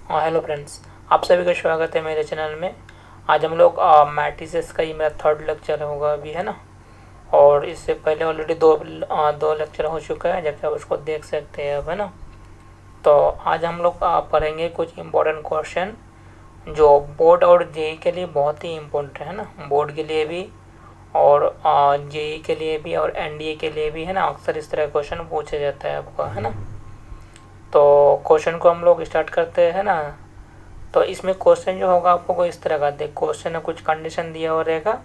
हाँ hello friends, आप सभी का स्वागत है मेरे चैनल में। आज हम लोग मैट्रिसेस का ही मेरा थर्ड लेक्चर होगा अभी, है ना। और इससे पहले ऑलरेडी दो लेक्चर हो चुका है, जबकि आप उसको देख सकते हैं अब, है ना। तो आज हम लोग पढ़ेंगे कुछ इम्पोर्टेंट क्वेश्चन जो बोर्ड और जेई के लिए बहुत ही इम्पोर्टेंट है ना। बोर्ड के लिए भी और जेई के लिए भी और एनडीए के लिए भी, है ना। अक्सर इस तरह क्वेश्चन पूछा जाता है आपको, है ना। तो क्वेश्चन को हम लोग स्टार्ट करते हैं ना। तो इसमें क्वेश्चन जो होगा आपको कोई इस तरह का देख, क्वेश्चन में कुछ कंडीशन दिया हुआ रहेगा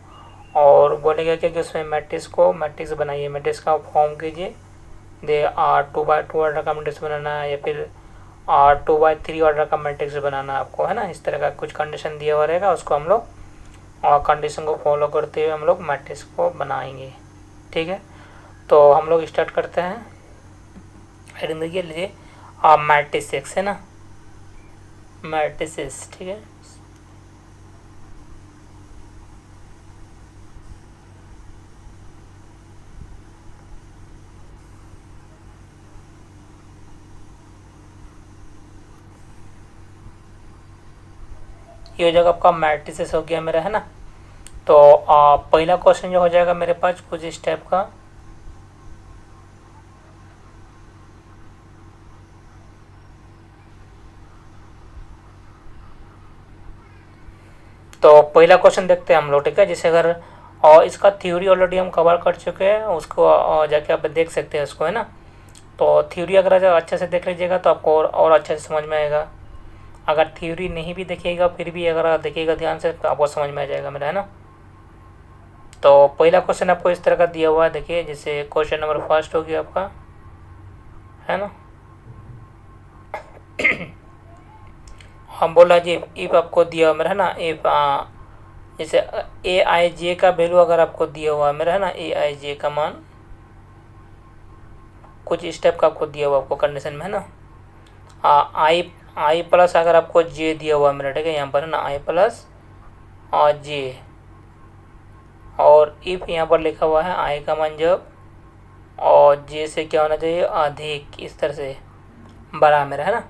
और बोलेगा कि उसमें मैट्रिक्स बनाइए, मैट्रिक्स का फॉर्म कीजिए। दे 2x2 ऑर्डर का मैट्रिक्स बनाना है या फिर 2x3 ऑर्डर का मैट्रिक्स बनाना है आपको, है ना। इस तरह का कुछ कंडीशन दिया हुआ रहेगा, उसको हम लोग कंडीशन को फॉलो करते हुए हम लोग मैट्रिक्स को बनाएंगे, ठीक है। तो हम लोग स्टार्ट करते हैं। हेडिंग देखिए लीजिए, मैट्रिक्स है ना, मैट्रिसेस, ठीक है। ये हो जाएगा आपका मैट्रिसेस हो गया मेरा, है ना। तो पहला क्वेश्चन जो हो जाएगा मेरे पास कुछ इस टाइप का। तो पहला क्वेश्चन देखते हैं हम लोग, ठीक है। जैसे अगर और इसका थ्योरी ऑलरेडी हम कवर कर चुके हैं, उसको जाके आप देख सकते हैं उसको, है ना। तो थ्योरी अगर अच्छे से देख लीजिएगा तो आपको और अच्छे से समझ में आएगा। अगर थ्योरी नहीं भी देखिएगा फिर भी अगर देखिएगा ध्यान से तो आपको समझ में आ जाएगा मेरा, है ना। तो पहला क्वेश्चन आपको इस तरह का दिया हुआ है, देखिए। जैसे क्वेश्चन नंबर फर्स्ट हो गया आपका, है ना। हम बोला जी इफ आपको दिया हुआ मेरा, है ना। इफ जैसे ए आई जे का वैल्यू अगर आपको दिया हुआ है मेरा, है ना, ए आई जे का मान कुछ स्टेप का आपको दिया हुआ आपको कंडीशन में, है ना। आई आई प्लस अगर आपको जे दिया हुआ है मेरा, ठीक है, यहाँ पर, है ना, आई प्लस और जे। और इफ यहाँ पर लिखा हुआ है आई का मान जब और जे से क्या होना चाहिए अधिक, इस तरह से बड़ा मेरा, है ना।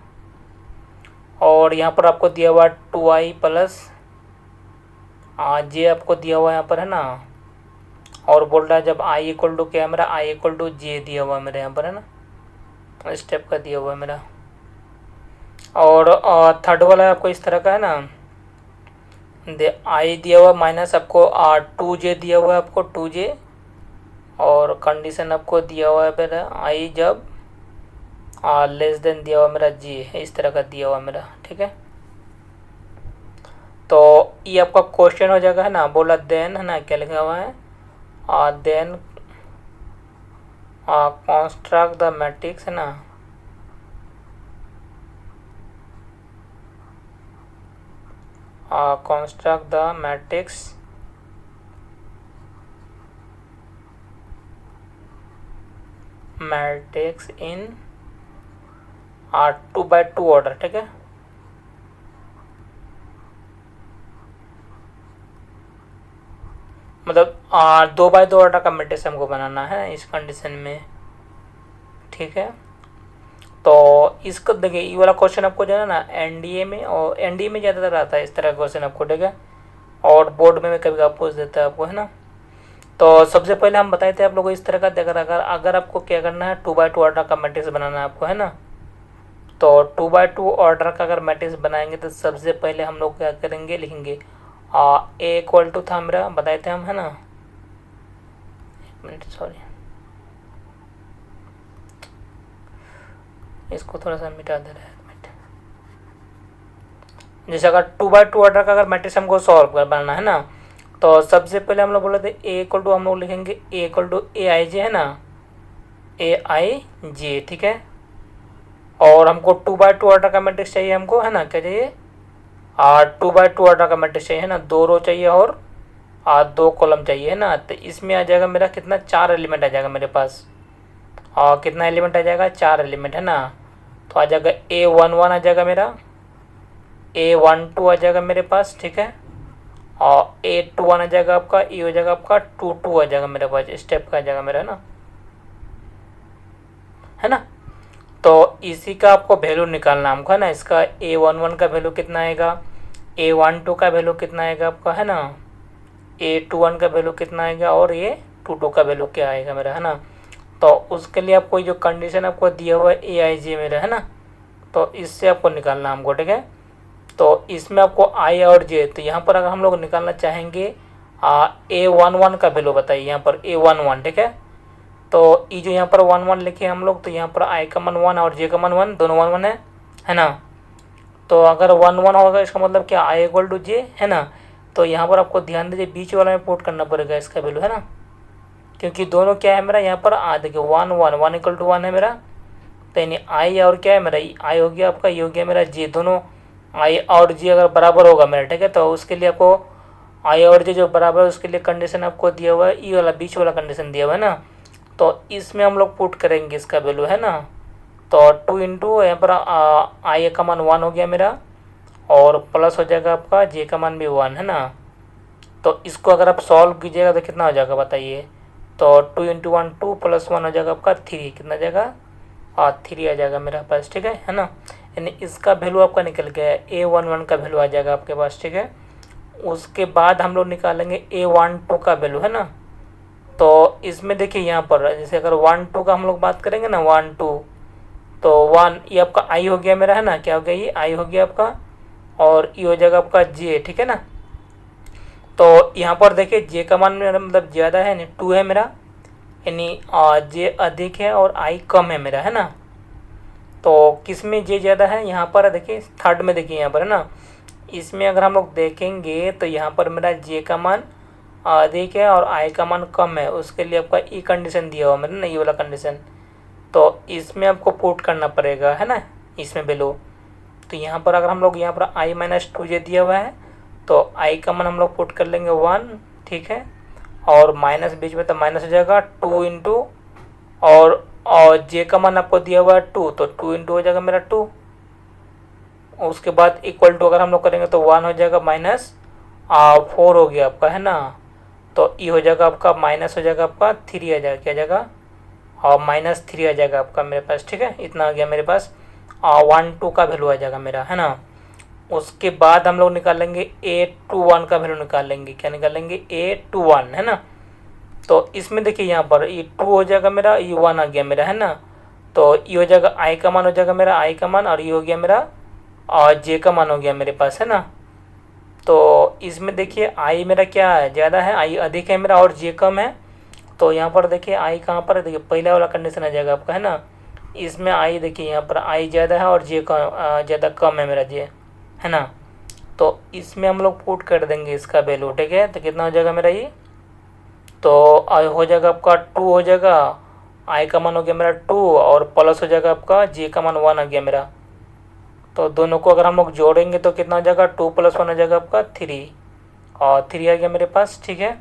और यहाँ पर आपको दिया हुआ 2i प्लस जे आपको दिया हुआ है यहाँ पर, है ना। और बोल रहा है जब आई इक्वल टू क्या है मेरा, आई इक्वल टू जे दिया हुआ है मेरे यहाँ पर, है ना। स्टेप का दिया हुआ है मेरा। और थर्ड वाला आपको इस तरह का, है ना। आई दिया हुआ माइनस आपको 2j दिया हुआ है आपको 2j। और कंडीशन आपको दिया हुआ है मेरा आई जब लेस देन दिया हुआ मेरा जी, इस तरह का दिया हुआ मेरा, ठीक है। तो ये आपका क्वेश्चन हो जाएगा, है ना। बोला देन, है ना, क्या लिखा हुआ है, देन कंस्ट्रक्ट द मैट्रिक्स, है ना। Construct the matrix in 2x2 order, ठीक है। मतलब 2x2 ऑर्डर का मैट्रिक्स हमको बनाना है इस कंडीशन में, ठीक है। तो इसको देखिए, ये वाला क्वेश्चन आपको जो है ना एनडीए में, और एनडीए में ज़्यादातर आता है इस तरह का क्वेश्चन आपको, ठीक है। और बोर्ड में कभी कभी पूछ देता है आपको, है ना। तो सबसे पहले हम बताए थे आप लोगों को इस तरह का, अगर आपको क्या करना है 2x2 ऑर्डर का मैट्रिक्स बनाना है आपको, है ना। तो 2x2 ऑर्डर का अगर मैट्रिक्स बनाएंगे तो सबसे पहले हम लोग क्या करेंगे, लिखेंगे ए इक्वल टू था मेरा, बताए थे हम, है ना। एक मिनट, सॉरी, इसको थोड़ा सा मिटा दे रहा है। जैसे अगर 2x2 ऑर्डर का अगर मैट्रिक्स हमको सॉल्व कर बनाना है ना, तो सबसे पहले हम लोग बोले थे ए इक्वल टू, हम लोग लिखेंगे ए इक्वल टू ए आई जे, है ना, ए आई जे, ठीक है। और हमको 2x2 ऑर्डर का मैट्रिक्स चाहिए हमको, है ना, क्या चाहिए, 2x2 ऑर्डर का मैट्रिक्स चाहिए, है ना। 2 रो चाहिए और 2 कॉलम चाहिए, है ना। तो इसमें आ जाएगा मेरा कितना, 4 एलिमेंट आ जाएगा मेरे पास। और कितना एलिमेंट आ जाएगा, 4 एलिमेंट, है ना। तो आ जाएगा A11 आ जाएगा मेरा, A12 आ जाएगा मेरे पास, ठीक है। और A21 आ जाएगा आपका, ये हो जाएगा आपका 22 आ जाएगा मेरे पास, स्टेप का आ जाएगा मेरा, है ना, है ना। तो इसी का आपको वैल्यू निकालना हमको है ना। इसका A11 का वैल्यू कितना आएगा, A12 का वैल्यू कितना आएगा आपका है ना, A21 का वैल्यू कितना आएगा और A22 का वैल्यू क्या आएगा मेरा है ना। तो उसके लिए आपको जो कंडीशन आपको दिया हुआ है AIJ मेरा है ना, तो इससे आपको निकालना हमको, ठीक है। तो इसमें आपको I और J, तो यहाँ पर अगर हम लोग निकालना चाहेंगे A11 का वैल्यू बताइए यहाँ पर A11, ठीक है। तो ये जो यहाँ पर 1 1 लिखे हम लोग, तो यहाँ पर I का मान 1 और J का मान 1, दोनों 1 1 है ना। तो अगर 1 1 होगा इसका मतलब क्या, I इक्वल टू J है ना। तो यहाँ पर आपको ध्यान दीजिए बीच वाला में पुट करना पड़ेगा इसका वैल्यू है ना, क्योंकि दोनों क्या है मेरा यहाँ पर देखिए 1 1 1 इक्वल टू 1 है मेरा। तो यानी I और क्या है मेरा, I हो गया आपका, ये हो गया मेरा J, दोनों I और J अगर बराबर होगा मेरा, ठीक है। तो उसके लिए आपको I और J जो बराबर है उसके लिए कंडीशन आपको दिया हुआ है, ये वाला बीच वाला कंडीशन दिया हुआ है ना। तो इसमें हम लोग पुट करेंगे इसका वैल्यू है ना। तो 2 इंटू यहाँ पर I का मान 1 हो गया मेरा, और प्लस हो जाएगा आपका J का मान भी 1 है ना। तो इसको अगर आप सॉल्व कीजिएगा तो कितना हो जाएगा बताइए। तो 2 इंटू 1 2 प्लस 1 हो जाएगा आपका 3, कितना जाएगा 3 आ जाएगा मेरा पास, ठीक है ना। यानी इसका वैल्यू आपका निकल गया है, A11 का वैल्यू आ जाएगा आपके पास, ठीक है। उसके बाद हम लोग निकालेंगे A12 का वैल्यू है ना। तो इसमें देखिए यहाँ पर जैसे अगर 1 2 का हम लोग बात करेंगे ना, 1 2, तो 1 ये आपका I हो गया मेरा है ना, क्या हो गया ये I हो गया आपका, और ये हो जाएगा आपका J, ठीक है ना। तो यहाँ पर देखिए J का मान मेरा मतलब ज़्यादा है नहीं, 2 है मेरा, यानी J अधिक है और I कम है मेरा है ना। तो किस में J ज़्यादा है, यहाँ पर देखिए थर्ड में, देखिए यहाँ पर है ना। इसमें अगर हम लोग देखेंगे तो यहाँ पर मेरा J का मान अधिक है और I का मान कम है, उसके लिए आपका ई कंडीशन दिया हुआ मेरा ना, ये वाला कंडीशन। तो इसमें आपको पुट करना पड़ेगा है ना इसमें वैल्यू। तो यहाँ पर अगर हम लोग यहाँ पर I माइनस 2J दिया हुआ है, तो I का मान हम लोग पुट कर लेंगे 1, ठीक है। और माइनस बीच में तो माइनस हो जाएगा 2 इंटू, और J का मान आपको दिया हुआ है 2, तो 2 इंटू हो जाएगा मेरा 2। उसके बाद इक्वल टू अगर हम लोग करेंगे तो 1 हो जाएगा माइनस 4 हो गया आपका है ना। तो ये हो जाएगा आपका माइनस हो जाएगा आपका 3 आ जाएगा, क्या आ जाएगा और -3 आ जाएगा आपका मेरे पास, ठीक है। इतना आ गया मेरे पास, 1 2 का वैल्यू आ जाएगा मेरा है ना। उसके बाद हम लोग निकालेंगे A21 का वैल्यू निकालेंगे, क्या निकालेंगे A21 है ना। तो इसमें देखिए यहाँ पर ये 2 हो जाएगा मेरा, ये 1 आ गया मेरा है ना। तो ये हो जाएगा I का मान हो जाएगा मेरा, I का मान, और ये हो गया मेरा J का मान हो गया मेरे पास है ना। तो इसमें देखिए I मेरा क्या है, ज़्यादा है, I अधिक है मेरा और J कम है। तो यहाँ पर देखिए I कहाँ पर है, देखिए पहला वाला कंडीशन आ जाएगा आपका है ना। इसमें I देखिए यहाँ पर I ज़्यादा है और J ज़्यादा कम है मेरा J है ना। तो इसमें हम लोग पुट कर देंगे इसका वैल्यू, ठीक है। तो कितना हो जाएगा मेरा ये, तो हो जाएगा आपका 2 हो जाएगा, I का मान हो गया मेरा 2, और प्लस हो जाएगा आपका J का मान 1 आ गया मेरा। तो दोनों को अगर हम लोग जोड़ेंगे तो कितना हो जाएगा, 2 + 1 हो जाएगा आपका 3, और 3 आ गया मेरे पास, ठीक है।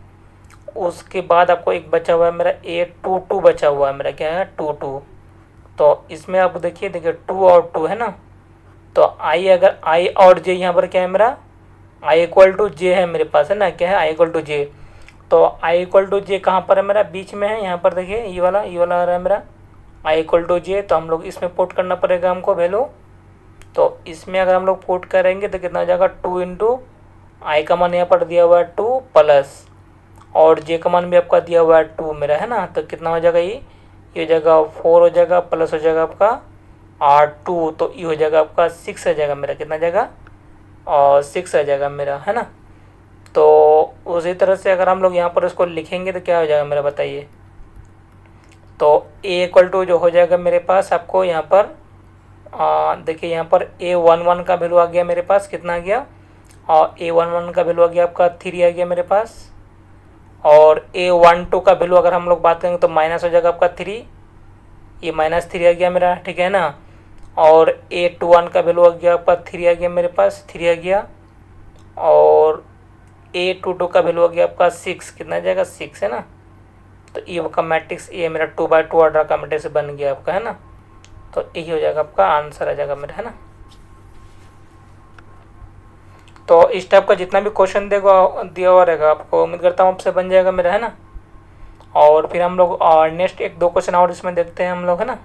उसके बाद आपको एक बचा हुआ है मेरा A22 बचा हुआ है मेरा, क्या है 2 2। तो इसमें आप देखिए 2 और 2 है ना। तो I अगर I और J यहाँ पर क्या है मेरा, I इक्वल टू J है मेरे पास है ना, क्या है I इक्वल टू J। तो I इक्वल टू J कहाँ पर है मेरा, बीच में है यहाँ पर देखिए, ये वाला आ रहा है मेरा I इक्वल टू J। तो हम लोग इसमें पुट करना पड़ेगा हमको वैल्यू। तो इसमें अगर हम लोग पुट करेंगे तो कितना हो जाएगा, 2 इंटू I का मान यहाँ पर दिया हुआ है 2 प्लस, और J का मान भी आपका दिया हुआ है 2 मेरा है ना। तो कितना हो जाएगा ये हो जाएगा 4 हो जाएगा, प्लस हो जाएगा आपका 2, तो ये हो जाएगा आपका 6 आ जाएगा मेरा, कितना जाएगा और 6 आ जाएगा मेरा है ना। तो उसी तरह से अगर हम लोग यहाँ पर इसको लिखेंगे तो क्या हो जाएगा मेरा बताइए। तो A इक्वल टू जो हो जाएगा मेरे पास आपको यहाँ पर देखिए यहाँ पर A11 का वैल्यू आ गया मेरे पास, कितना आ गया, और A11 का वैल्यू आ गया आपका 3 आ गया मेरे पास। और A12 का वैल्यू अगर हम लोग बात करेंगे तो माइनस हो जाएगा आपका 3, ये -3 आ गया मेरा, ठीक है ना। और A21 का वैल्यू आ गया आपका 3 आ गया मेरे पास, 3 आ गया। और A22 का वैल्यू आ गया आपका 6, कितना जाएगा 6 है ना। तो ये का मैट्रिक्स ये मेरा 2/2 ऑर्डर का मैट्रिक्स बन गया आपका है ना। तो यही हो जाएगा आपका आंसर आ जाएगा मेरा है ना। तो इस टाइप का जितना भी क्वेश्चन दिया हुआ रहेगा आपको, उम्मीद करता हूँ आपसे बन जाएगा मेरा है ना। और फिर हम लोग नेक्स्ट 1 2 क्वेश्चन और इसमें देखते हैं हम लोग है ना।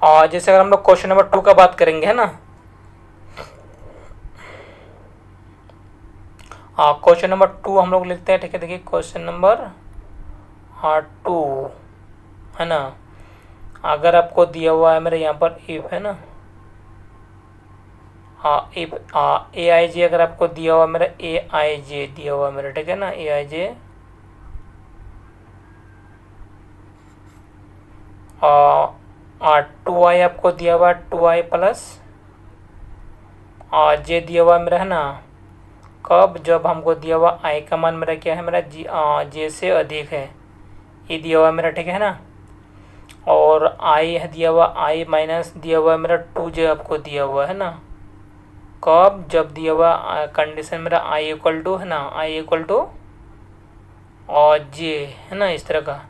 और जैसे अगर हम लोग क्वेश्चन नंबर 2 का बात करेंगे, है ना, क्वेश्चन नंबर 2 हम लोग लिखते हैं, ठीक है। देखिए क्वेश्चन नंबर 2, है ना, अगर आपको दिया हुआ है मेरे यहाँ पर इफ, है ना, इफ ए आई जे अगर आपको दिया हुआ मेरा ए आई जे दिया हुआ मेरा, ठीक है ना, ए आई जे 2i आपको दिया हुआ 2i प्लस जे दिया हुआ मेरा, है ना, कब, जब हमको दिया हुआ आई का मान मेरा क्या है, मेरा जे से अधिक है, ये दिया हुआ मेरा, ठीक है ना। और आई है दिया हुआ, आई माइनस दिया हुआ मेरा 2j आपको दिया हुआ है ना, कब, जब दिया हुआ कंडीशन मेरा आई इक्वल टू, है ना, आई इक्वल टू और जे, है ना, इस तरह का।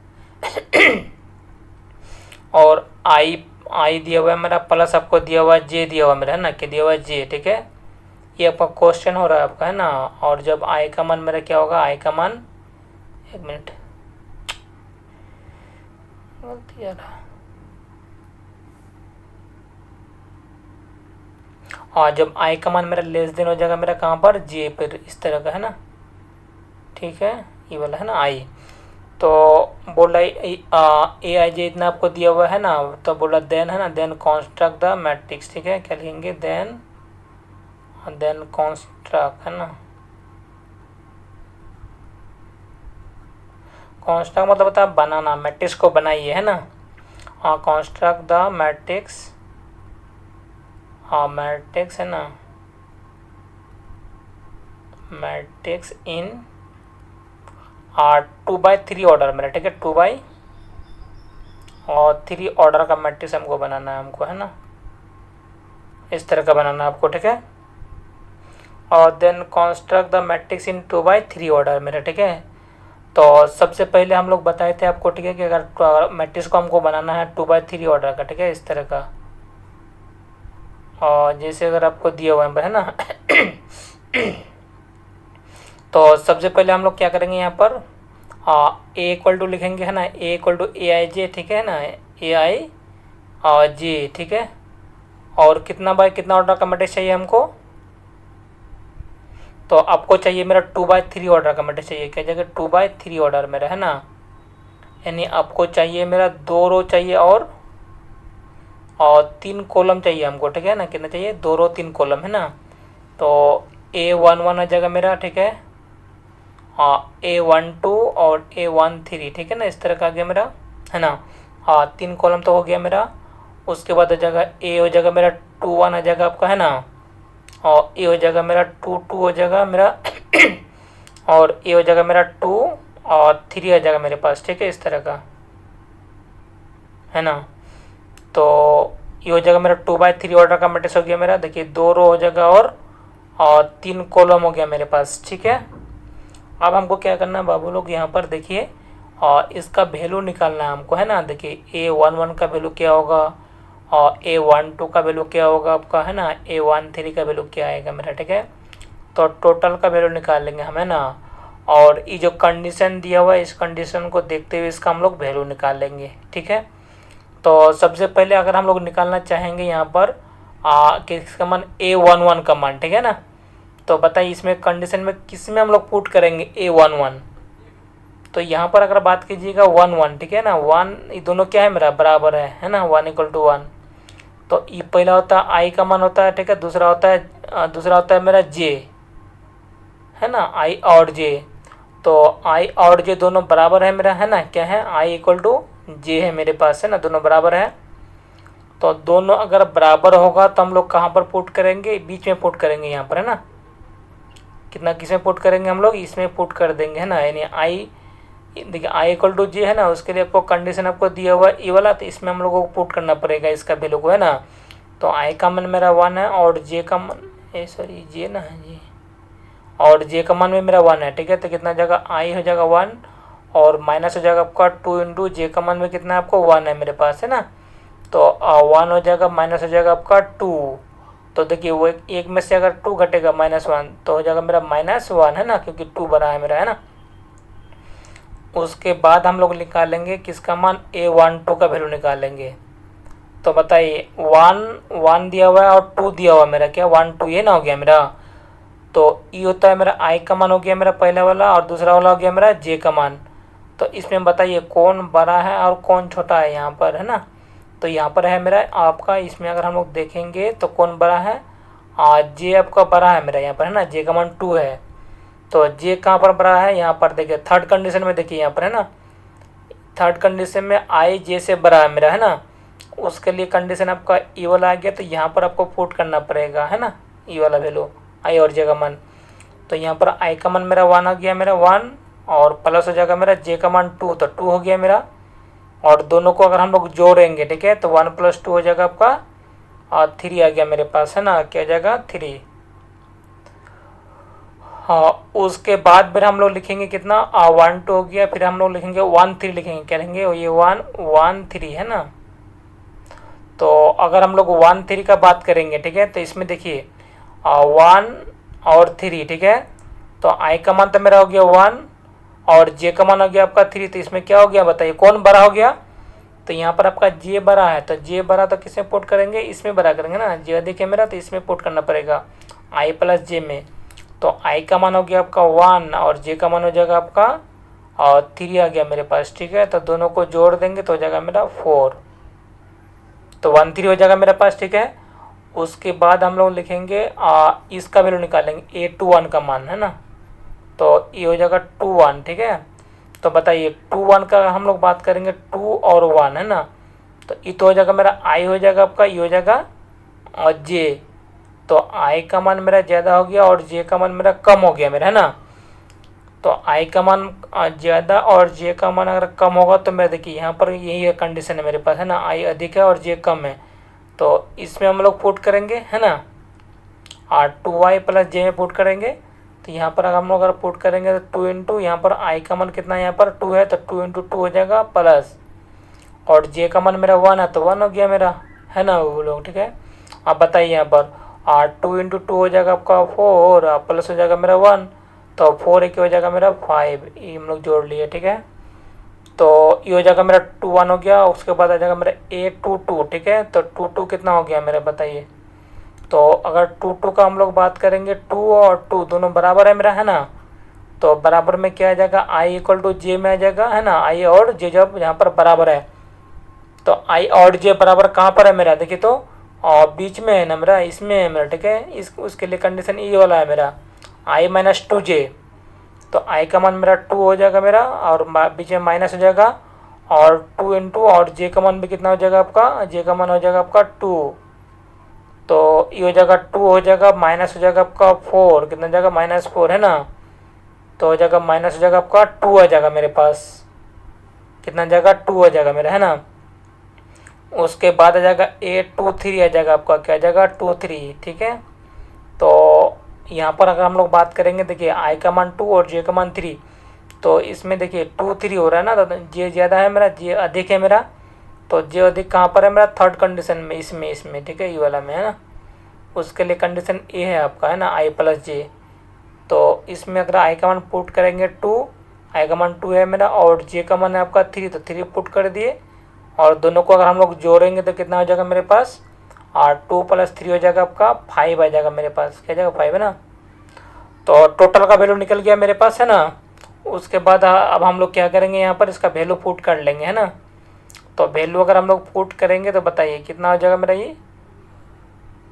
और आई दिया हुआ है मेरा प्लस आपको दिया हुआ जे दिया हुआ मेरा, है ना, कि दिया हुआ जे, ठीक है। ये आपका क्वेश्चन हो रहा है आपका, है ना। और जब आई का मान मेरा क्या होगा, आई का मान, एक मिनट गलती आ रहा, और जब आई का मान मेरा लेस देन हो जाएगा मेरा कहाँ पर, जे पर, इस तरह का, है ना, ठीक है, ये वाला, है ना, आई। तो बोला ए आई जे इतना आपको दिया हुआ है ना, तो बोला देन, है ना, देन कॉन्स्ट्रक्ट द मैट्रिक्स, ठीक है, क्या लिखेंगे, देन कॉन्स्ट्रक्ट, है ना, कॉन्स्ट्रक्ट मतलब होता है बनाना, मैट्रिक्स को बनाइए, है ना। कॉन्स्ट्रक्ट द मैट्रिक्स, मैट्रिक्स, है ना, मैट्रिक्स इन 2/3 ऑर्डर मेरा, ठीक है, 2/3 ऑर्डर का मैट्रिक्स हमको बनाना है, हमको, है ना, इस तरह का बनाना है आपको, ठीक है। और then construct the matrix in 2/3 order मेरा, ठीक है। तो सबसे पहले हम लोग बताए थे आपको, ठीक है, कि अगर मैट्रिक्स को हमको बनाना है 2/3 ऑर्डर का, ठीक है, इस तरह का। और जैसे अगर आपको दिया हुआ है ना, तो सबसे पहले हम लोग क्या करेंगे यहाँ पर, ए इक्वल टू लिखेंगे, है ना, ए इक्वल टू ए आई जे, ठीक है ना, ए आई जे, ठीक है। और कितना बाय कितना ऑर्डर का मैट्रिक्स चाहिए हमको, तो आपको चाहिए मेरा 2/3 ऑर्डर का मैट्रिक्स चाहिए, क्या जगह 2/3 ऑर्डर मेरा, है ना, यानी आपको चाहिए मेरा 2 रो चाहिए और 3 कॉलम चाहिए हमको, ठीक है ना, कितना चाहिए, 2 रो 3 कॉलम, है ना। तो A11 आ जाएगा मेरा, ठीक है, A12 और A13, ठीक है ना, इस तरह का आ गया मेरा, है ना। 3 कॉलम तो हो गया मेरा। उसके बाद आ जाएगा ए हो जाएगा मेरा 21 आ जाएगा आपका, है ना, और ए हो जाएगा मेरा 22 हो जाएगा मेरा और ए हो जाएगा मेरा 2 और 3 आ जाएगा मेरे पास, ठीक है, इस तरह का, है ना। तो ये हो जाएगा मेरा 2/3 ऑर्डर का मैट्रिक्स हो गया मेरा, देखिए 2 रो हो जाएगा और 3 कॉलम हो गया मेरे पास, ठीक है। अब हमको क्या करना है बाबू लोग, यहाँ पर देखिए, और इसका वैल्यू निकालना है हमको, है ना। देखिए A11 का वैल्यू क्या होगा और A12 का वैल्यू क्या होगा आपका, है ना, A13 का वैल्यू क्या आएगा मेरा, ठीक है। तो टोटल का वैल्यू निकाल लेंगे हम, है ना। और ये जो कंडीशन दिया हुआ है, इस कंडीशन को देखते हुए इसका हम लोग वैल्यू निकाल लेंगे, ठीक है। तो सबसे पहले अगर हम लोग निकालना चाहेंगे यहाँ पर किसका मान, A11 का मान, ठीक है ना। तो बताइए इसमें कंडीशन में किस में हम लोग पुट करेंगे, A11। तो यहाँ पर अगर बात कीजिएगा 1 1, ठीक है ना, 1, ये दोनों क्या है मेरा बराबर है ना, 1 = 1। तो ये पहला होता है आई का मान होता है, ठीक है, दूसरा होता है मेरा जे, है ना, आई और जे। तो आई और जे दोनों बराबर है मेरा, है ना, क्या है, आई = जे है मेरे पास, है ना, दोनों बराबर है। तो दोनों अगर बराबर होगा तो हम लोग कहाँ पर पुट करेंगे, बीच में पुट करेंगे यहाँ पर, है ना। कितना किसमें पुट करेंगे हम लोग, इसमें पुट कर देंगे, है ना, यानी आई, देखिए आई = जे है ना, उसके लिए आपको कंडीशन आपको दिया हुआ है ई वाला, तो इसमें हम लोगों को पुट करना पड़ेगा इसका वैल्यू को, है ना। तो आई का मान मेरा 1 है और जे का मान, जे ना है जी, और जे का मान में मेरा 1 है, ठीक है। तो कितना जाएगा, आई हो जाएगा 1 और माइनस हो जाएगा आपका 2 × जे का मान में कितना आपको 1 है मेरे पास, है ना। तो 1 हो जाएगा, माइनस हो जाएगा आपका 2। तो देखिए वो एक में से अगर 2 घटेगा -1 तो हो जाएगा मेरा -1, है ना, क्योंकि 2 बना है मेरा, है ना। उसके बाद हम लोग निकालेंगे किसका मान, A12 का वैल्यू निकालेंगे। तो बताइए 1 दिया हुआ है और 2 दिया हुआ है मेरा, क्या 1 2 ये ना हो गया मेरा। तो ये होता है मेरा आई का मान हो गया मेरा पहला वाला, और दूसरा वाला हो गया मेरा जे का मान। तो इसमें बताइए कौन बड़ा है और कौन छोटा है यहाँ पर, है ना। तो यहाँ पर है मेरा आपका, इसमें अगर हम लोग देखेंगे तो कौन बड़ा है, जे आपका बड़ा है मेरा यहाँ पर, है ना। जे का मान 2 है, तो जे कहाँ पर बड़ा है, यहाँ पर देखिए थर्ड कंडीशन में, देखिए यहाँ पर, है ना। थर्ड कंडीशन में आई जे से बड़ा है मेरा, है ना। उसके लिए कंडीशन आपका ई वाला आ गया, तो यहाँ पर आपको पुट करना पड़ेगा, है ना, ई वाला वैल्यू आई और जे का मान। तो यहाँ पर आई का मान मेरा 1 आ गया मेरा 1, और प्लस हो जाएगा मेरा जे का मान 2, तो 2 हो गया मेरा। और दोनों को अगर हम लोग जोड़ेंगे, ठीक है, तो 1 + 2 हो जाएगा आपका 3 आ गया मेरे पास, है ना, क्या हो जाएगा 3। हाँ, उसके बाद फिर हम लोग लिखेंगे कितना 1 2 हो गया, फिर हम लोग लिखेंगे 1 3 लिखेंगे, क्या लिखेंगे ये 1 1 3, है ना। तो अगर हम लोग 1 3 का बात करेंगे, ठीक है, तो इसमें देखिए 1 और 3, ठीक है। तो आई का मान तो मेरा हो गया 1 और जे का मान हो गया आपका 3, तो इसमें क्या हो गया बताइए, कौन बड़ा हो गया। तो यहाँ पर आपका जे बड़ा है, तो जे बड़ा तो किसमें पुट करेंगे, इसमें बड़ा करेंगे ना, जे अधिक है मेरा, तो इसमें पुट करना पड़ेगा आई प्लस जे में। तो आई का मान हो गया आपका 1 और जे का मान हो जाएगा आपका और 3 आ गया मेरे पास, ठीक है। तो दोनों को जोड़ देंगे तो हो जाएगा मेरा 4, तो 1 3 हो जाएगा मेरे पास, ठीक है। उसके बाद हम लोग लिखेंगे इसका वैल्यू निकालेंगे A21 का मान, है ना। तो ये हो जाएगा 2 1, ठीक है। तो बताइए 2 1 का हम लोग बात करेंगे 2 और 1, है ना। तो ये तो हो जाएगा मेरा आई हो जाएगा आपका, ये हो जाएगा और जे। तो आई का मान मेरा ज़्यादा हो गया और जे का मान मेरा कम हो गया मेरा, है ना। तो आई का मान ज़्यादा और जे का मान अगर कम होगा तो मेरा देखिए यहाँ पर यही कंडीशन है मेरे पास, है ना, आई अधिक है और जे कम है। तो इसमें हम लोग पुट करेंगे, है ना, 2y + जे में पुट करेंगे। तो यहाँ पर अगर हम लोग अगर पुट करेंगे तो 2 इंटू यहाँ पर आई का मान कितना है, यहाँ पर 2 है, तो 2 × 2 हो जाएगा प्लस, और जे का मान मेरा 1 है, तो 1 हो गया मेरा, है ना वो लोग, ठीक है। आप बताइए यहाँ पर 2 × 2 हो जाएगा आपका 4, प्लस हो जाएगा मेरा 1, तो 4 एक हो जाएगा मेरा 5, ये हम लोग जोड़ लिए, ठीक है। तो ये हो जाएगा मेरा 2 1 हो गया। उसके बाद आ जाएगा मेरा A22, ठीक है। तो 2 2 कितना हो गया मेरा बताइए। तो अगर 2 2 का हम लोग बात करेंगे, 2 और 2 दोनों बराबर है मेरा, है ना। तो बराबर में क्या आ जाएगा, आई = जे में आ जाएगा, है ना। आई और जे जब यहाँ पर बराबर है, तो आई और जे बराबर कहाँ पर है मेरा, देखिए तो और बीच में है ना मेरा, इसमें है मेरा, ठीक है। इस उसके लिए कंडीशन ये वाला है मेरा आई - 2 जे। तो आई का मान मेरा 2 हो जाएगा मेरा, और बीच में माइनस हो जाएगा, और 2 × और जे का मान भी कितना हो जाएगा आपका, जे का मान हो जाएगा आपका 2। तो ये हो जाएगा 2 हो जाएगा, माइनस हो जाएगा आपका 4, कितना हो जाएगा -4, है ना। तो हो जाएगा माइनस हो जाएगा आपका 2 आ जाएगा मेरे पास, कितना जाएगा 2 हो जाएगा मेरा, है ना। उसके बाद आ जाएगा A23 आ जाएगा आपका, क्या आ जाएगा 2 3, ठीक है। तो यहाँ पर अगर हम लोग बात करेंगे, देखिए आई का मान 2 और जे का मान 3, तो इसमें देखिए 2 3 हो रहा है ना, तो जे ज़्यादा है मेरा, जे अधिक है मेरा। तो जे अधिक कहाँ पर है मेरा, थर्ड कंडीशन में, इसमें ठीक है, ये वाला में, है ना। उसके लिए कंडीशन ए है आपका, है ना, आई + जे। तो इसमें अगर आई का मान पुट करेंगे 2, आई का मान 2 है मेरा, और जे का मान है आपका 3, तो 3 पुट कर दिए। और दोनों को अगर हम लोग जोड़ेंगे तो कितना हो जाएगा मेरे पास, 2 + 3 हो जाएगा आपका 5 आ जाएगा मेरे पास, क्या जाएगा 5, है ना। तो टोटल का वैल्यू निकल गया मेरे पास, है ना। उसके बाद अब हम लोग क्या करेंगे, यहाँ पर इसका वैल्यू पुट कर लेंगे, है ना। तो वैल्यू अगर हम लोग पुट करेंगे तो बताइए कितना हो जाएगा मेरा ये।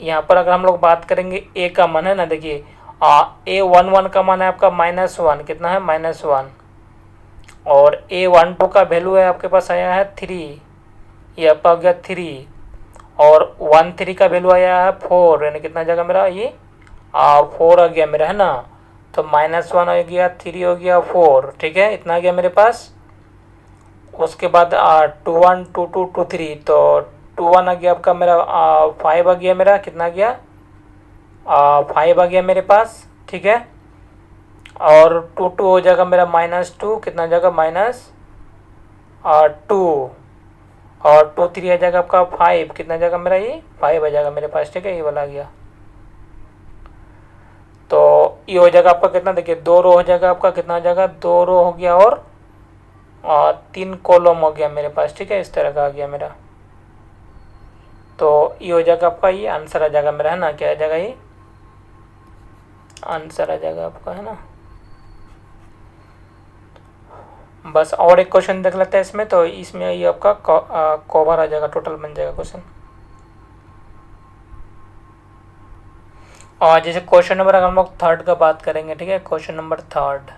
यहाँ पर अगर हम लोग बात करेंगे ए का मान, है ना, देखिए A11 का मान है आपका -1, कितना है -1, और A12 का वैल्यू है आपके पास आया है 3, ये आपका हो गया 3, और 1 3 का वैल्यू आया है 4, यानी कितना जाएगा मेरा ये 4 आ गया मेरा, है ना। तो -1 हो गया, 3 हो गया, 4, ठीक है, इतना आ गया मेरे पास। उसके बाद 2 1 2 2 2 3, तो 2 1 आ गया आपका मेरा 5 आ गया मेरा, कितना आ गया 5 आ गया मेरे पास, ठीक है। और 2 2 हो जाएगा मेरा -2, कितना जाएगा -2, और 2 3 आ जाएगा आपका 5, कितना जाएगा मेरा ये 5 आ जाएगा मेरे पास, ठीक है, ये वाला आ गया। तो ये हो जाएगा आपका कितना, देखिए 2 रो हो जाएगा आपका, कितना हो जाएगा 2 रो हो गया, और 3 कॉलम हो गया मेरे पास, ठीक है, इस तरह का आ गया मेरा। तो ये हो जाएगा आपका, ये आंसर आ जाएगा मेरा, है ना। क्या आ जाएगा, ये आंसर आ जाएगा आपका, है ना। बस और एक क्वेश्चन देख लेते हैं इसमें, तो इसमें ये आपका कवर आ जाएगा, टोटल बन जाएगा क्वेश्चन। और जैसे क्वेश्चन नंबर, अगर हम लोग थर्ड का बात करेंगे, ठीक है, क्वेश्चन नंबर थर्ड।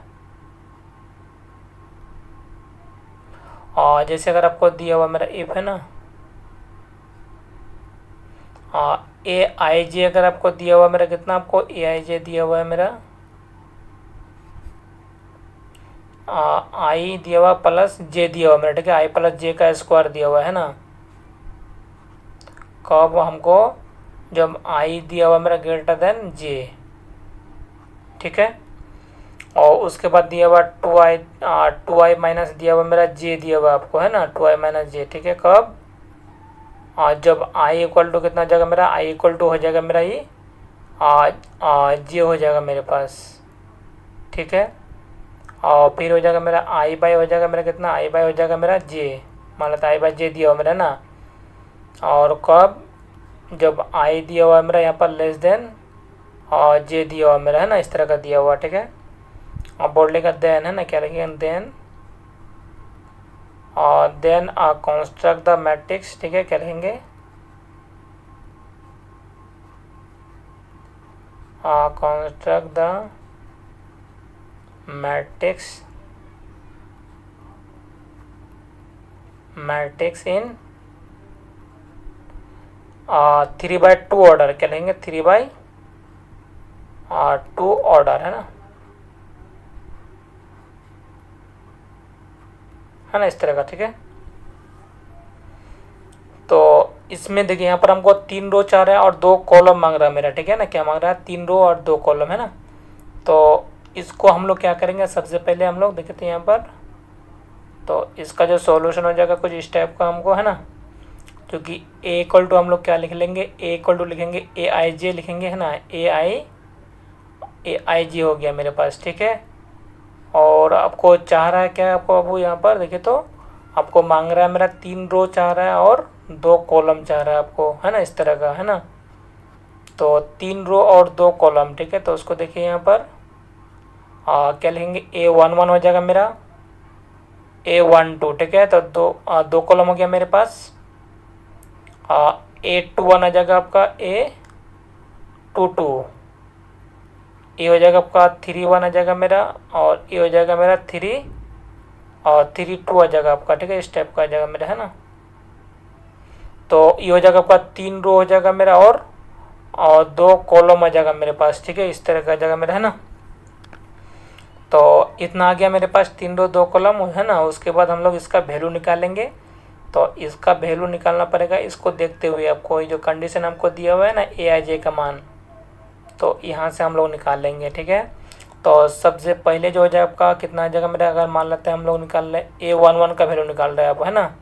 और जैसे अगर आपको दिया हुआ मेरा इफ, है ना, ए आई जे अगर आपको दिया हुआ मेरा कितना, आपको ए आई जे दिया हुआ है मेरा आई दिया हुआ प्लस जे दिया हुआ मेरा, ठीक है, आई प्लस जे का स्क्वायर दिया हुआ है ना। कब हमको, जब आई दिया हुआ मेरा ग्रेटर देन जे, ठीक है। और उसके बाद दिया हुआ टू आई माइनस दिया हुआ मेरा जे दिया हुआ आपको, है ना, टू आई माइनस जे, ठीक है। कब, जब आई इक्वल टू कितना हो जाएगा मेरा, आई इक्वल टू हो जाएगा मेरा ये जे हो जाएगा मेरे पास, ठीक है। और फिर हो जाएगा मेरा आई बाई हो जाएगा मेरा कितना, आई बाई हो जाएगा मेरा जे, मान लेता आई बाई जे दिया हुआ मेरा ना। और कब, जब आई दिया हुआ है मेरा यहाँ पर लेस देन और जे दिया हुआ मेरा, है ना, इस तरह का दिया हुआ, ठीक है। और बोर्ड लेगा देन, है ना, क्या लिखेंगे देन, और देन कंस्ट्रक्ट द मैट्रिक्स, ठीक है, क्या लिखेंगे construct the matrix in 3/2 order, क्या लेंगे 3/2 ऑर्डर, है ना, इस तरह का, ठीक है। तो इसमें देखिए यहाँ पर हमको 3 रो चाह रहा है और 2 कॉलम मांग रहा है मेरा, ठीक है ना। क्या मांग रहा है, 3 रो और 2 कॉलम, है ना। तो इसको हम लोग क्या करेंगे, सबसे पहले हम लोग देखते हैं यहाँ पर, तो इसका जो सॉल्यूशन हो जाएगा कुछ इस टाइप का हमको, है ना। क्योंकि ए इक्वल टू हम लोग क्या लिख लेंगे, ए इक्वल टू लिखेंगे ए आई जे लिखेंगे, है ना, ए आई जे हो गया मेरे पास, ठीक है। और आपको चाह रहा है क्या, आपको अब यहाँ पर देखिए तो आपको मांग रहा है मेरा 3 रो चाह रहा है और 2 कॉलम चाह रहा है आपको, है ना, इस तरह का, है ना। तो 3 रो और 2 कॉलम, ठीक है। तो उसको देखिए यहाँ पर क्या लिखेंगे, A11 हो जाएगा मेरा, A12, ठीक है। तो दो कॉलम हो गया मेरे पास, A21 आ जाएगा आपका, A22, ये हो जाएगा आपका 3-1 आ जाएगा मेरा, और ये हो जाएगा मेरा 3 और 3-2 आ जाएगा आपका, ठीक है, इस टाइप का आ जाएगा मेरा, है ना। तो ये हो जाएगा आपका 3 रो हो जाएगा मेरा और 2 कॉलम आ जाएगा मेरे पास, ठीक है, इस तरह का आ जाएगा मेरा, है ना। तो इतना आ गया मेरे पास, 3 रो 2 कॉलम, है ना। उसके बाद हम लोग इसका वैल्यू निकालेंगे। तो इसका वैल्यू निकालना पड़ेगा, इसको देखते हुए आपको ये जो कंडीशन हमको दिया हुआ है ना, ए आई जे का मान, तो यहाँ से हम लोग निकाल लेंगे, ठीक है। तो सबसे पहले जो हो जाए आपका कितना आ जाएगा मेरा, अगर मान लेते हैं हम लोग निकाल रहे A11 का वैल्यू निकाल रहे हैं आप, है ना।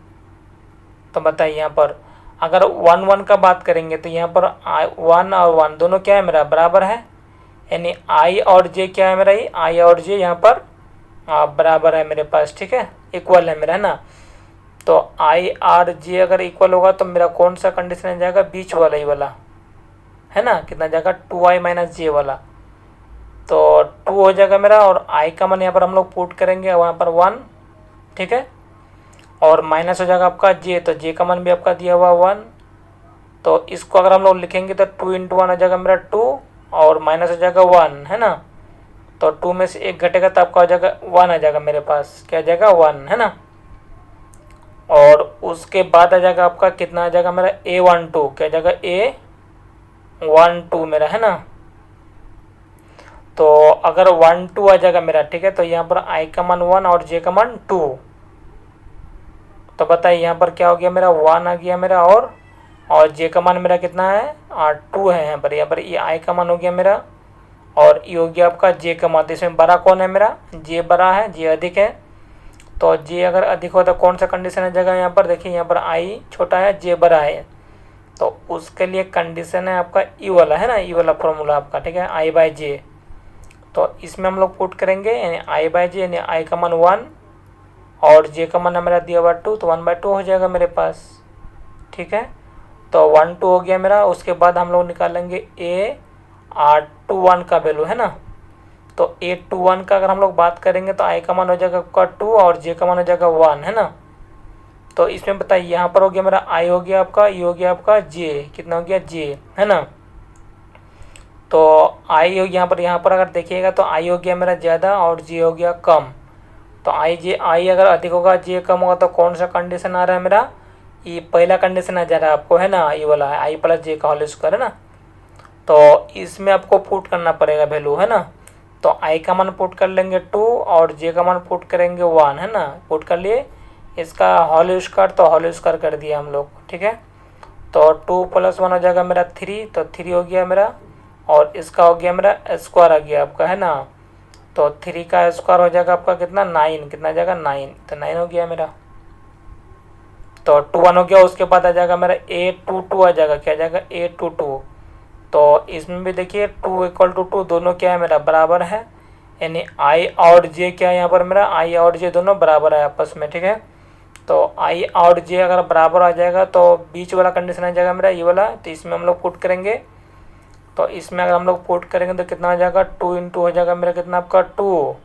तो बताइए यहाँ पर अगर 1-1 का बात करेंगे तो यहाँ पर 1 और 1 दोनों क्या है मेरा, बराबर है, यानी आई और जे क्या है मेरा, ये आई और जे यहाँ पर बराबर है मेरे पास, ठीक है, इक्वल है मेरा, है ना। तो आई और जे अगर इक्वल होगा तो मेरा कौन सा कंडीशन आ जाएगा, बीच वाला ही वाला, है ना, कितना जाएगा 2i माइनस जे वाला। तो 2 हो जाएगा मेरा, और i का मान यहाँ पर हम लोग पुट करेंगे वहाँ पर 1, ठीक है। और माइनस हो जाएगा आपका j, तो j का मान भी आपका दिया हुआ 1। तो इसको अगर हम लोग लिखेंगे तो 2 × 1 हो जाएगा मेरा 2, और माइनस हो जाएगा 1, है ना। तो 2 में से 1 घटेगा तो आपका हो जाएगा 1 आ जाएगा मेरे पास, क्या आ जाएगा 1, है ना। और उसके बाद आ जाएगा आपका कितना आ जाएगा मेरा A12, क्या आ जाएगा A12 मेरा, है ना। तो अगर 1-2 आ जाएगा मेरा, ठीक है, तो यहाँ पर i का मान 1 और j का मान 2। तो बताइए यहाँ पर क्या हो गया मेरा, 1 आ गया मेरा, और j का मान मेरा कितना है 2 है। यहाँ पर ये i का मान हो गया मेरा, और ये हो गया आपका j का मान। तो इसमें बड़ा कौन है मेरा, j बड़ा है, j अधिक है। तो j अगर अधिक हो तो कौन सा कंडीशन आ जाएगा यहाँ पर, देखिए यहाँ पर i छोटा है, j बड़ा है, तो उसके लिए कंडीशन है आपका ई वाला, है ना, ई वाला फॉर्मूला आपका, ठीक है, आई बाई जे। तो इसमें हम लोग पुट करेंगे, यानी आई बाई जे, यानी आई का मान 1 और जे का मान मेरा दिया हुआ 2, तो 1/2 हो जाएगा मेरे पास, ठीक है। तो 1 2 हो गया मेरा। उसके बाद हम लोग निकालेंगे A/1 का वैल्यू है ना। तो A/1 का अगर हम लोग बात करेंगे तो I का मान हो जाएगा आपका 2 और J का मान हो जाएगा 1 है ना। तो इसमें बताइए यहाँ पर हो गया मेरा I हो गया आपका, E हो गया आपका, J कितना हो गया J है ना। तो I यहाँ पर अगर देखिएगा तो I हो गया मेरा ज़्यादा और J हो गया कम। तो I अगर अधिक होगा J कम होगा तो कौन सा कंडीशन आ रहा है मेरा, ये पहला कंडीशन आ जा रहा है आपको है ना, ये वाला I प्लस J का होल स्क्वायर है ना। तो इसमें आपको पुट करना पड़ेगा वैल्यू है ना। तो I का मान पुट कर लेंगे 2 और J का मान पुट करेंगे 1 है ना। पुट कर लिए, इसका होल स्क्वायर तो होल स्क्वायर कर दिया हम लोग, ठीक है। तो 2 + 1 हो जाएगा मेरा 3, तो 3 हो गया मेरा और इसका हो गया मेरा स्क्वायर आ गया आपका है ना। तो 3 का स्क्वायर हो जाएगा आपका कितना 9, कितना आ जाएगा 9, तो 9 हो गया मेरा। तो 2 1 हो गया। उसके बाद आ जाएगा मेरा A/2 आ जाएगा, क्या आ जाएगा A/2। तो इसमें भी देखिए 2 = 2 दोनों क्या है मेरा बराबर है, यानी I और J क्या है यहाँ पर मेरा, I और J दोनों बराबर है आपस में, ठीक है। तो I और J अगर बराबर आ जाएगा तो बीच वाला कंडीशन आ जाएगा मेरा ये वाला। तो इसमें हम लोग पुट करेंगे, तो इसमें अगर हम लोग पुट करेंगे तो कितना हो जाएगा 2 × हो जाएगा मेरा कितना आपका 2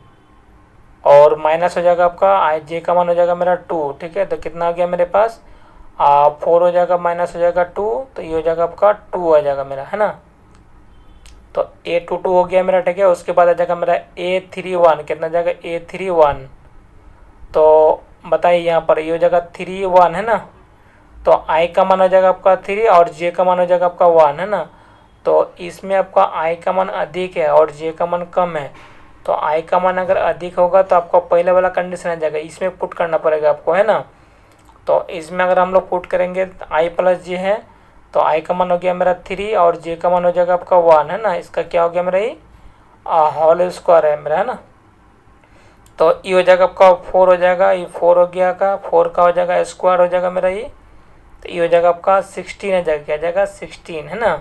और माइनस हो जाएगा आपका J का मान हो जाएगा मेरा 2, ठीक है। तो कितना आ गया मेरे पास 4 हो जाएगा, माइनस हो जाएगा 2, तो ये हो जाएगा आपका 2 आ जाएगा मेरा है ना। तो A/2 हो गया मेरा, ठीक है। उसके बाद आ जाएगा मेरा A/3 कितना जाएगा A/3। तो बताइए यहाँ पर ये हो जाएगा 3 1 है ना। तो I का मान हो जाएगा आपका 3 और J का मान हो जाएगा आपका 1 है ना। तो इसमें आपका I का मान अधिक है और J का मान कम है। तो I का मान अगर अधिक होगा तो आपको पहले वाला कंडीशन आ जाएगा, इसमें पुट करना पड़ेगा आपको है ना। तो इसमें अगर हम लोग पुट करेंगे I + J है, तो I का मान हो गया मेरा 3 और J का मान हो जाएगा आपका 1 है ना। इसका क्या हो गया मेरा ये होल स्क्वायर है मेरा है ना। तो ये हो जाएगा आपका 4 हो जाएगा, ये 4 हो गया का 4 का हो जाएगा स्क्वायर हो जाएगा मेरा ये। तो ये हो जाएगा आपका 16 आ जाएगा, क्या जाएगा 16 है ना।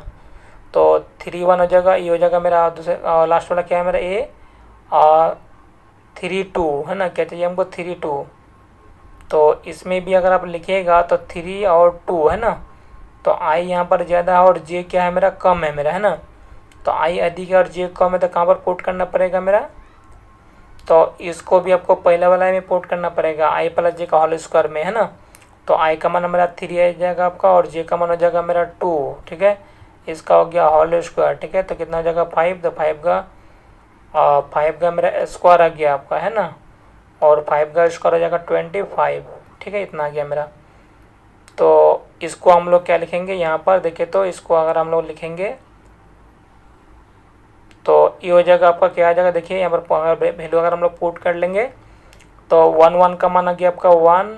तो 3 1 हो जाएगा, ये हो जाएगा मेरा दूसरे लास्ट वाला क्या है मेरा A 3 2 है ना। क्या चाहिए हमको 3 2। तो इसमें भी अगर आप लिखिएगा तो 3 और 2 है ना। तो I यहाँ पर ज़्यादा है और J क्या है मेरा कम है मेरा है ना। तो I अधिक है और J कम है, तो कहाँ पर पुट करना पड़ेगा मेरा, तो इसको भी आपको पहला वाला में पुट करना पड़ेगा I + J का होल स्क्वायर में है ना। तो I का मान मेरा 3 आ जाएगा आपका और J का मान हो जाएगा मेरा 2, ठीक है। इसका हो गया होल स्क्वायर, ठीक है। तो कितना हो जाएगा 5, तो 5 का मेरा स्क्वायर आ गया आपका है ना। और 5 का स्क्वायर हो जाएगा 25, ठीक है। इतना आ गया मेरा। तो इसको हम लोग क्या लिखेंगे यहाँ पर देखिए, तो इसको अगर हम लोग लिखेंगे तो ये हो जाएगा आपका क्या आ जाएगा देखिए यहाँ पर वैल्यू अगर हम लोग पुट कर लेंगे तो 1 1 का मान आ गया आपका 1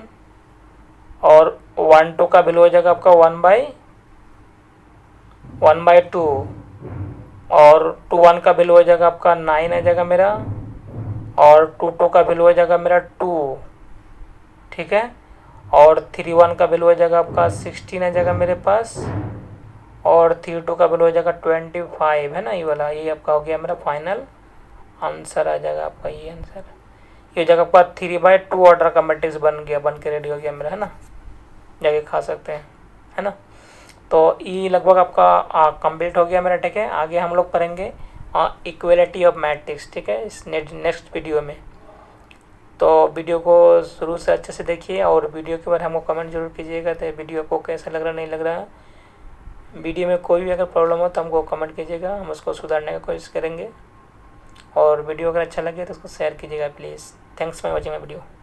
और 1 2 का वैल्यू हो जाएगा आपका 1/2 और 2 1 का वैल्यू हो जाएगा आपका 9 आ जाएगा मेरा और 2 2 का वैल्यू हो जाएगा मेरा 2, ठीक है। और 3 1 का वैल्यू हो जाएगा आपका 16 आ जाएगा मेरे पास और 3 2 का वैल्यू हो जाएगा 25 है ना। ये वाला ये आपका हो गया मेरा फाइनल आंसर आ जाएगा आपका ये आंसर। ये हो जाएगा आपका 3/2 ऑर्डर का मैट्रिक्स बन के रेडी हो गया मेरा है ना। जाके खा सकते हैं है ना। तो ये लगभग आपका कंप्लीट हो गया मेरा, ठीक है। आगे हम लोग पढ़ेंगे इक्वलिटी ऑफ मैट्रिक्स, ठीक है, इस नेक्स्ट वीडियो में। तो वीडियो को शुरू से अच्छे से देखिए और वीडियो के बाद हमको कमेंट जरूर कीजिएगा तो वीडियो को कैसा लग रहा नहीं लग रहा। वीडियो में कोई भी अगर प्रॉब्लम हो तो हमको कमेंट कीजिएगा, हम उसको सुधारने की कोशिश करेंगे। और वीडियो अगर अच्छा लगे तो उसको शेयर कीजिएगा please. Thanks for watching my video.